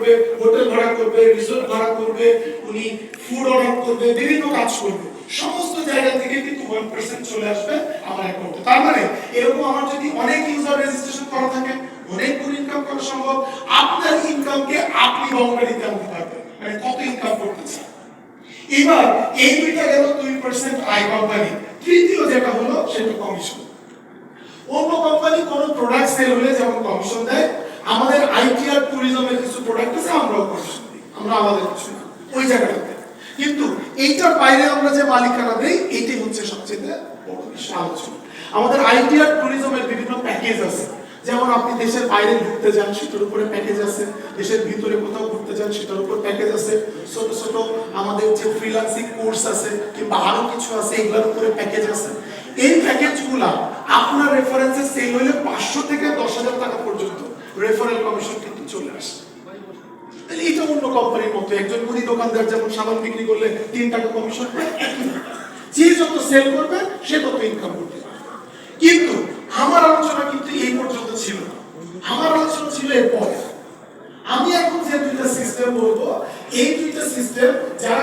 করবে, হোটেল ভাড়া করবে, রিসোর্ট ভাড়া করবে, উনি ফুড অর্ডার করবে, বিভিন্ন কাজ করবে, সমস্ত জায়গা থেকে কিন্তু 1% চলে আসবে আমার অ্যাকাউন্টে। তার মানে এরকম আমার যদি অনেক ইউজার রেজিস্ট্রেশন করা থাকে, অনেক গুণ ইনকাম করা সম্ভব। আপনার ইনকামকে আপনি বাউন্ডারিতে আনতে পারবেন, মানে কত ইনকাম করতেছে। এবার এই দুইটা গেল 2% আয় কোম্পানি। তৃতীয় যেটা হলো সেটা কমিশন। অন্য কোম্পানি কোন প্রোডাক্ট সেল হলে যেমন কমিশন দেয়, আমাদের আইটি আর ট্যুরিজমের কিছু প্রোডাক্ট আছে আমরাও কমিশন দিই, আমরা আমাদের কিছু না ওই জায়গাটাতে। কিন্তু এইটার বাইরে আমরা যে মালিকানা দেই, এইটাই হচ্ছে সবচেয়ে বড় বিষয় আলোচনা। আমাদের আইটি আর ট্যুরিজমের বিভিন্ন প্যাকেজ আছে, যেমন আপনি দেশের বাইরে ঘুরতে যান সেটার উপরে প্যাকেজ আছে, দেশের ভিতরে কোথাও ঘুরতে যান সেটার উপর প্যাকেজ আছে, ছোট ছোট আমাদের যে ফ্রিল্যান্সিং কোর্স আছে কিংবা আরো কিছু আছে এগুলোর উপরে প্যাকেজ আছে। এই প্যাকেজগুলা আপনার রেফারেন্সে সেল হলে 500 থেকে 10,000 টাকা পর্যন্ত রেফারেল কমিশন কিন্তু চলে আসে। তাহলে এটা অন্য কোম্পানির মতো একজন মুদি দোকানদার যেমন সাবান বিক্রি করলে 3 টাকা কমিশন পায়, যে যত সেল করবে সে তত ইনকাম করবে। কিন্তু আমার আলোচনা কিন্তু এই পর্যন্ত ছিল না, আমার আলোচনা ছিল এরপরে। আমি এখন যে দুইটা সিস্টেম বলবো, এই দুইটা সিস্টেম যারা